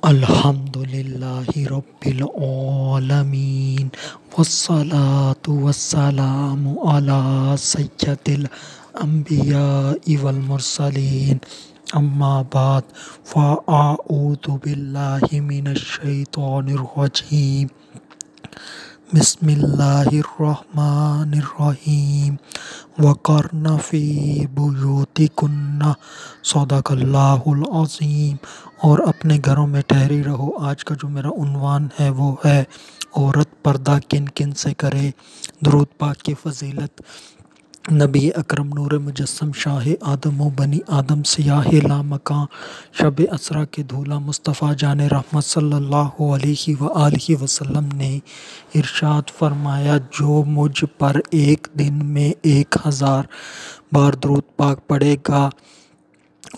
الحمد للہ رب العالمین والصلاة والسلام علی سید الانبیاء والمرسلین اما بعد فاعوذ باللہ من الشیطان الرجیم بسم اللہ الرحمن الرحیم وقرن فی بیوتکن صدق اللہ العظیم۔ اور اپنے گھروں میں ٹھہری رہو۔ آج کا جو میرا عنوان ہے وہ ہے عورت پردہ کن کن سے کرے۔ درود پاک کی فضیلت نبی اکرم نور مجسم شاہ آدم و بنی آدم سیاہ لامکاں شب اسرا کے دھولا مصطفیٰ جان رحمت صلی اللہ علیہ وآلہ وسلم نے ارشاد فرمایا، جو مجھ پر ایک دن میں 1000 بار درود پاک پڑھے گا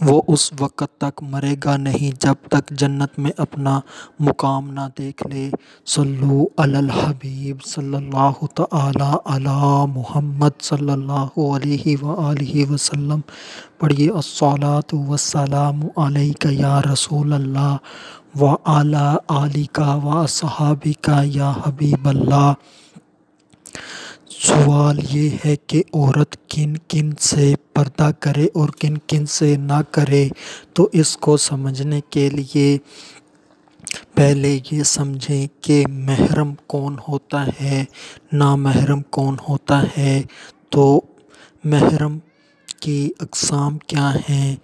وہ اس وقت تک مرے گا نہیں جب تک جنت میں اپنا مقام نہ دیکھ لے۔ صلو علی الحبیب صلی اللہ تعالی علی محمد صلی اللہ علیہ وآلہ وسلم۔ پڑھیے الصلاۃ والسلام علیک یا رسول اللہ وعلی آلک واصحابک یا حبیب اللہ۔ سوال یہ ہے کہ عورت کن کن سے پردہ کرے اور کن کن سے نہ کرے، تو اس کو سمجھنے کے لیے پہلے یہ سمجھیں کہ محرم کون ہوتا ہے، نامحرم کون ہوتا ہے۔ تو محرم کی اقسام کیا ہیں؟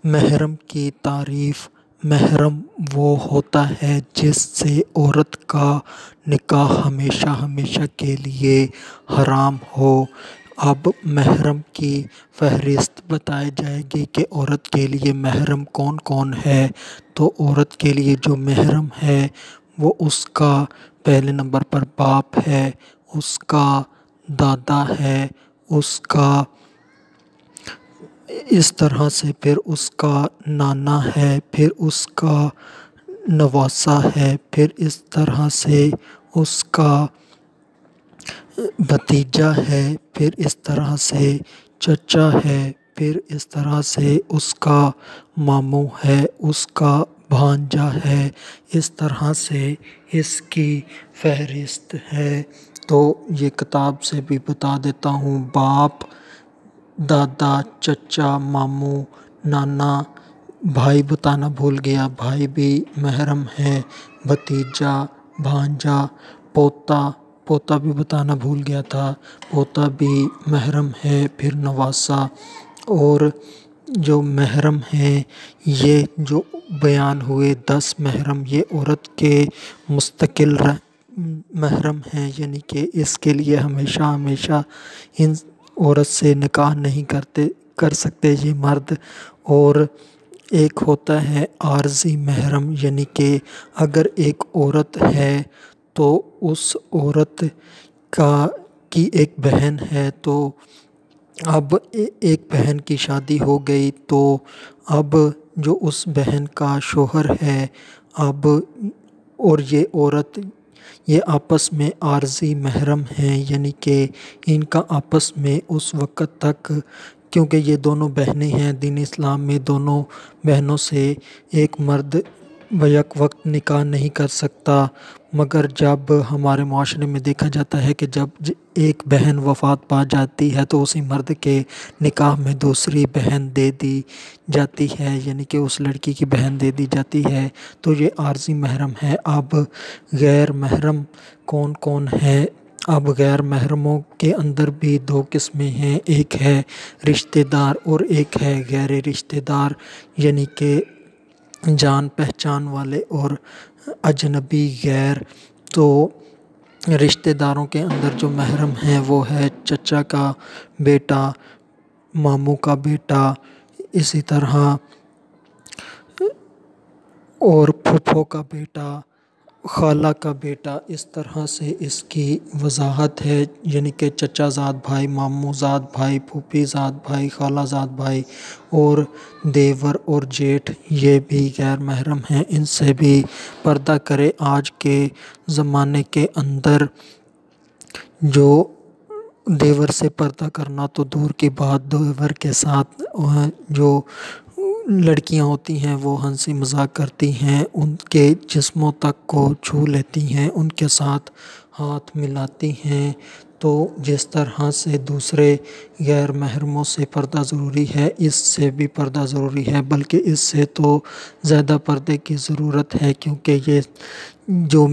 محرم کی تعریف: محرم وہ ہوتا ہے جس سے عورت کا نکاح ہمیشہ ہمیشہ کے لیے حرام ہو۔ اب محرم کی فہرست بتائی جائے گی کہ عورت کے لیے محرم کون کون ہے۔ تو عورت کے لیے جو محرم ہے وہ اس کا پہلے نمبر پر باپ ہے، اس کا دادا ہے، اس کا اس طرح سے پھر اس کا نانا ہے، پھر اس کا نواسا ہے، پھر اس طرح سے اس کا بھتیجا ہے، پھر اس طرح سے چچا ہے، پھر اس طرح سے اس کا ماموں ہے، اس کا بھانجا ہے۔ اس طرح سے اس کی فہرست ہے۔ تو یہ کتاب سے بھی بتا دیتا ہوں: باپ، دادا، چچا، ماموں، نانا، بھائی بتانا بھول گیا، بھائی بھی محرم ہے، بھتیجا، بھانجا، پوتا، پوتا بھی بتانا بھول گیا تھا، پوتا بھی محرم ہے، پھر نواسا۔ اور جو محرم ہیں یہ جو بیان ہوئے 10 محرم، یہ عورت کے مستقل محرم ہیں، یعنی کہ اس کے لیے ہمیشہ ہمیشہ ان عورت سے نکاح نہیں کر سکتے یہ مرد۔ اور ایک ہوتا ہے عارضی محرم، یعنی کہ اگر ایک عورت ہے تو اس عورت کی ایک بہن ہے، تو اب ایک بہن کی شادی ہو گئی تو اب جو اس بہن کا شوہر ہے اور یہ عورت، یہ آپس میں عارضی محرم ہیں، یعنی کہ ان کا آپس میں اس وقت تک، کیونکہ یہ دونوں بہنیں ہیں، دین اسلام میں دونوں بہنوں سے ایک مرد بیک وقت نکاح نہیں کر سکتا، مگر جب ہمارے معاشرے میں دیکھا جاتا ہے کہ جب ایک بہن وفات پا جاتی ہے تو اسی مرد کے نکاح میں دوسری بہن دے دی جاتی ہے، یعنی کہ اس لڑکی کی بہن دے دی جاتی ہے، تو یہ عارضی محرم ہے۔ اب غیر محرم کون کون ہے؟ اب غیر محرموں کے اندر بھی 2 قسمیں ہیں، ایک ہے رشتہ دار اور ایک ہے غیر رشتہ دار، یعنی کہ جان پہچان والے اور اجنبی غیر۔ تو رشتہ داروں کے اندر جو محرم ہیں وہ ہے چچا کا بیٹا، ماموں کا بیٹا، اسی طرح اور پھوپھو کا بیٹا، خالہ کا بیٹا۔ اس طرح سے اس کی وضاحت ہے، یعنی کہ چچا زاد بھائی، ماموں زاد بھائی، پھوپھی زاد بھائی، خالہ زاد بھائی اور دیور اور جیٹھ، یہ بھی غیر محرم ہیں، ان سے بھی پردہ کرے۔ آج کے زمانے کے اندر جو دیور سے پردہ کرنا تو دور کی بات، دیور کے ساتھ جو لڑکیاں ہوتی ہیں وہ ہنسی مذاق کرتی ہیں، ان کے جسموں تک کو چھو لیتی ہیں، ان کے ساتھ ہاتھ ملاتی ہیں۔ تو جس طرح سے دوسرے غیر محرموں سے پردہ ضروری ہے، اس سے بھی پردہ ضروری ہے، بلکہ اس سے تو زیادہ پردے کی ضرورت ہے، کیونکہ یہ جو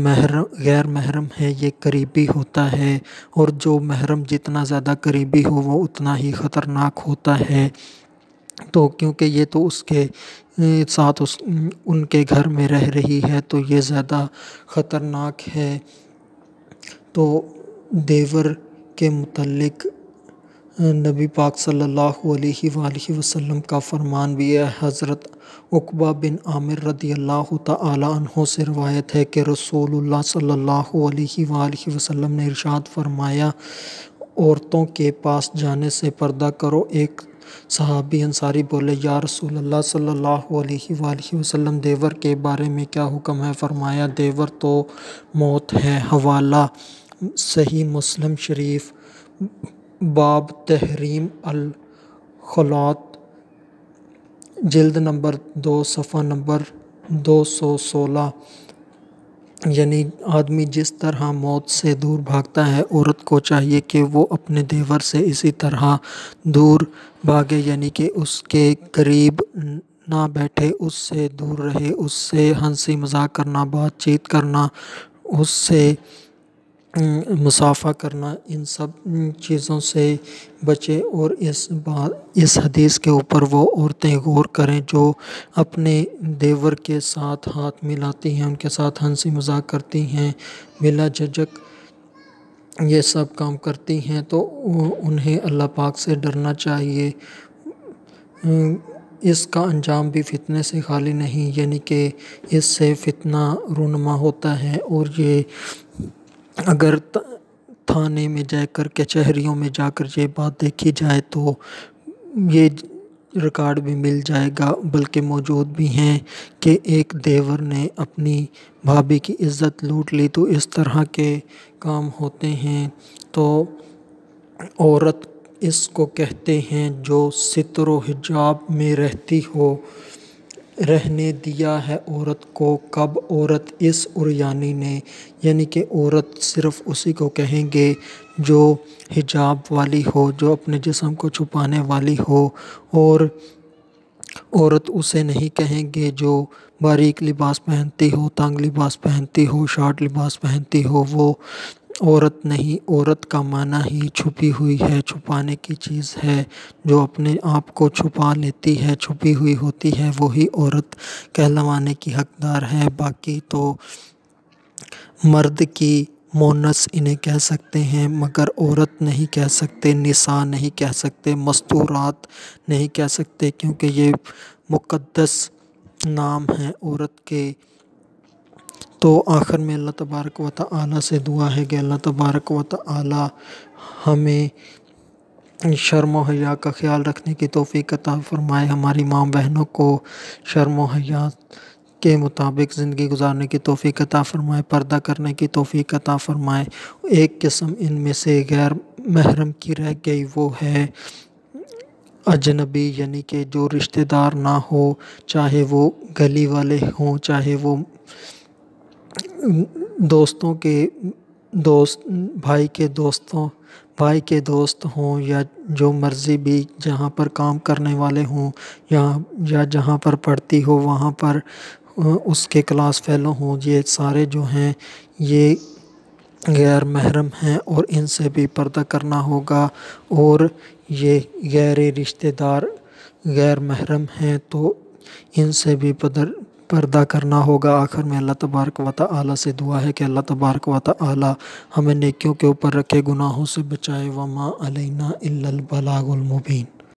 غیر محرم ہے یہ قریبی ہوتا ہے، اور جو محرم جتنا زیادہ قریبی ہو وہ اتنا ہی خطرناک ہوتا ہے۔ تو کیونکہ یہ تو اس کے ساتھ ان کے گھر میں رہ رہی ہے تو یہ زیادہ خطرناک ہے۔ تو دیور کے متعلق نبی پاک صلی اللہ علیہ وآلہ وسلم کا فرمان بھی ہے۔ حضرت عقبہ بن عامر رضی اللہ تعالی عنہ سے روایت ہے کہ رسول اللہ صلی اللہ علیہ وآلہ وسلم نے ارشاد فرمایا، عورتوں کے پاس جانے سے پردہ کرو۔ ایک صحابی انصاری بولے، یا رسول اللہ صلی اللہ علیہ وآلہ وسلم، دیور کے بارے میں کیا حکم ہے؟ فرمایا، دیور تو موت ہے۔ حوالہ صحیح مسلم شریف، باب تحریم الخلوۃ، جلد نمبر 2 صفحہ نمبر 216۔ یعنی آدمی جس طرح موت سے دور بھاگتا ہے، عورت کو چاہیے کہ وہ اپنے دیور سے اسی طرح دور بھاگے، یعنی کہ اس کے قریب نہ بیٹھے، اس سے دور رہے، اس سے ہنسی مذاق کرنا، بات چیت کرنا، اس سے مصافحہ کرنا، ان سب چیزوں سے بچے۔ اور اس حدیث کے اوپر وہ عورتیں غور کریں جو اپنے دیور کے ساتھ ہاتھ ملاتی ہیں، ان کے ساتھ ہنسی مذاق کرتی ہیں، بلا جھجک یہ سب کام کرتی ہیں، تو انہیں اللہ پاک سے ڈرنا چاہیے۔ اس کا انجام بھی فتنے سے خالی نہیں، یعنی کہ اس سے فتنہ رونما ہوتا ہے، اور یہ اگر تھانے میں جا کر، کچہریوں میں جا کر یہ بات دیکھی جائے تو یہ ریکارڈ بھی مل جائے گا، بلکہ موجود بھی ہیں کہ ایک دیور نے اپنی بھابھی کی عزت لوٹ لی۔ تو اس طرح کے کام ہوتے ہیں۔ تو عورت اس کو کہتے ہیں جو ستر و حجاب میں رہتی ہو۔ رہنے دیا ہے عورت کو کب؟ عورت اس عریانی نے، یعنی کہ عورت صرف اسی کو کہیں گے جو حجاب والی ہو، جو اپنے جسم کو چھپانے والی ہو، اور عورت اسے نہیں کہیں گے جو باریک لباس پہنتی ہو، تنگ لباس پہنتی ہو، شارٹ لباس پہنتی ہو، وہ عورت نہیں۔ عورت کا معنی ہی چھپی ہوئی ہے، چھپانے کی چیز ہے، جو اپنے آپ کو چھپا لیتی ہے، چھپی ہوئی ہوتی ہے، وہی عورت کہلوانے کی حقدار ہے۔ باقی تو مرد کی مونس انہیں کہہ سکتے ہیں، مگر عورت نہیں کہہ سکتے، نساء نہیں کہہ سکتے، مستورات نہیں کہہ سکتے، کیونکہ یہ مقدس نام ہیں عورت کے۔ تو آخر میں اللہ تبارک و تعالی سے دعا ہے کہ اللہ تبارک و تعالی ہمیں شرم و حیا کا خیال رکھنے کی توفیق عطا فرمائے، ہماری ماں بہنوں کو شرم و حیا کے مطابق زندگی گزارنے کی توفیق عطا فرمائے، پردہ کرنے کی توفیق عطا فرمائے۔ ایک قسم ان میں سے غیر محرم کی رہ گئی، وہ ہے اجنبی، یعنی کہ جو رشتہ دار نہ ہو، چاہے وہ گلی والے ہوں، چاہے وہ دوستوں کے دوست، بھائی کے دوست ہوں، یا جو مرضی بھی جہاں پر کام کرنے والے ہوں، یا جہاں پر پڑھتی ہو وہاں پر اس کے کلاس فیلو ہوں، یہ سارے جو ہیں یہ غیر محرم ہیں، اور ان سے بھی پردہ کرنا ہوگا۔ اور یہ غیر رشتہ دار غیر محرم ہیں تو ان سے بھی پردہ کرنا ہوگا۔ آخر میں اللہ تبارک و تعالی سے دعا ہے کہ اللہ تبارک و تعالی ہمیں نیکیوں کے اوپر رکھے، گناہوں سے بچائے۔ وما علینا الا البلاغ المبین۔